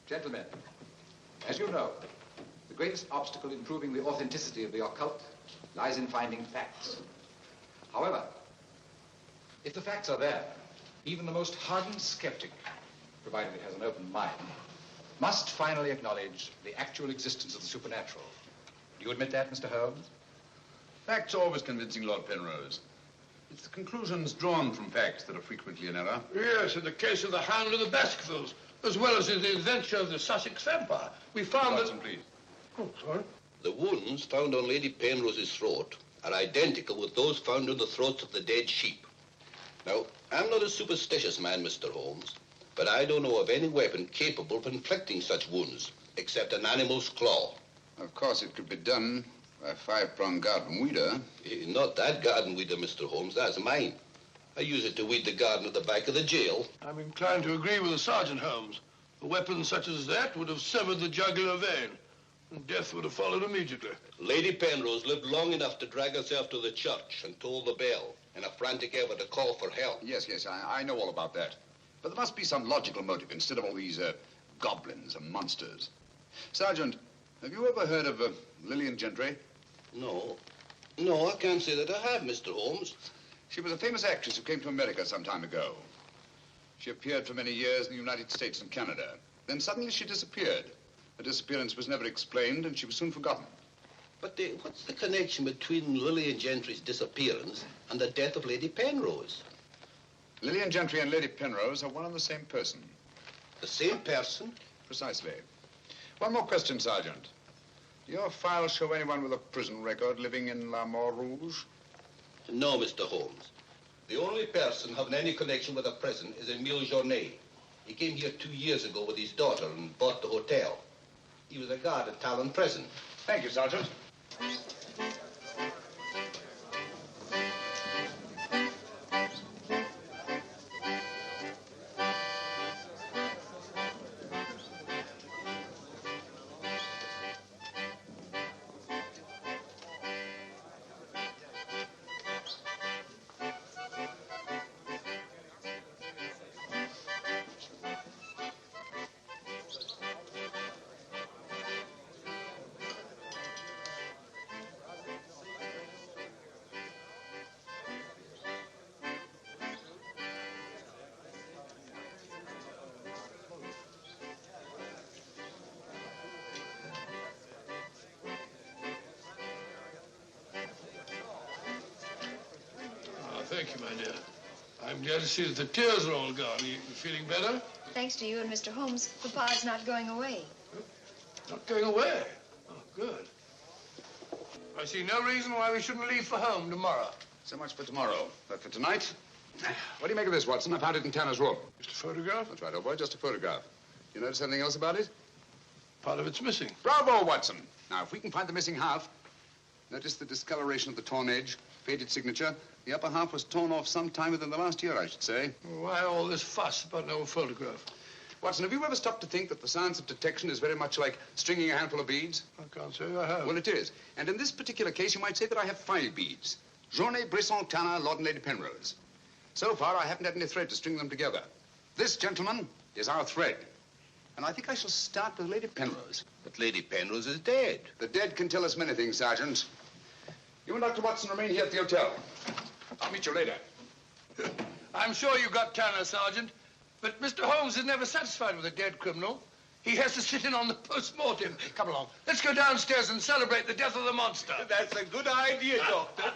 Gentlemen, as you know, the greatest obstacle in proving the authenticity of the occult lies in finding facts. However, if the facts are there, even the most hardened skeptic, provided it has an open mind, must finally acknowledge the actual existence of the supernatural. Do you admit that, Mr. Holmes? Facts are always convincing, Lord Penrose. It's the conclusions drawn from facts that are frequently in error. Yes, in the case of the Hound of the Baskervilles, as well as in the adventure of the Sussex Vampire, we found Watson, please. Oh, sorry. The wounds found on Lady Penrose's throat are identical with those found on the throats of the dead sheep. Now, I'm not a superstitious man, Mr. Holmes, but I don't know of any weapon capable of inflicting such wounds, except an animal's claw. Of course, it could be done by a five-pronged garden weeder. Not that garden weeder, Mr. Holmes. That's mine. I use it to weed the garden at the back of the jail. I'm inclined to agree with the Sergeant, Holmes. A weapon such as that would have severed the jugular vein, and death would have followed immediately. Lady Penrose lived long enough to drag herself to the church and toll the bell in a frantic effort to call for help. Yes, I know all about that. But there must be some logical motive instead of all these goblins and monsters. Sergeant, have you ever heard of Lillian Gentry? No, I can't say that I have, Mr. Holmes. She was a famous actress who came to America some time ago. She appeared for many years in the United States and Canada. Then suddenly she disappeared. Her disappearance was never explained, and she was soon forgotten. But what's the connection between Lillian Gentry's disappearance and the death of Lady Penrose? Lillian Gentry and Lady Penrose are one and the same person. The same person? Precisely. One more question, Sergeant. Do your files show anyone with a prison record living in La Mort Rouge? No, Mr. Holmes. The only person having any connection with a prison is Emile Journet. He came here 2 years ago with his daughter and bought the hotel. He was a guard at Talon Prison. Thank you, Sergeant. Thank you, my dear. I'm glad to see that the tears are all gone. Are you feeling better? Thanks to you and Mr. Holmes, Papa's not going away. Not going away? Oh, good. I see no reason why we shouldn't leave for home tomorrow. So much for tomorrow. But for tonight, what do you make of this, Watson? I found it in Tanner's room. Just a photograph? That's right, old boy, just a photograph. You notice anything else about it? Part of it's missing. Bravo, Watson. Now, if we can find the missing half, notice the discoloration of the torn edge, faded signature. The upper half was torn off sometime within the last year, I should say. Well, why all this fuss about an old photograph? Watson, have you ever stopped to think that the science of detection is very much like stringing a handful of beads? I can't say I have. Well, it is. And in this particular case, you might say that I have 5 beads. Journet, Brisson, Tanner, Lord and Lady Penrose. So far, I haven't had any thread to string them together. This, gentlemen, is our thread. And I think I shall start with Lady Penrose. But Lady Penrose is dead. The dead can tell us many things, Sergeant. You and Dr. Watson remain here at the hotel. I'll meet you later. I'm sure you got Tanner, Sergeant. But Mr. Holmes is never satisfied with a dead criminal. He has to sit in on the post-mortem. Come along. Let's go downstairs and celebrate the death of the monster. That's a good idea, Doctor.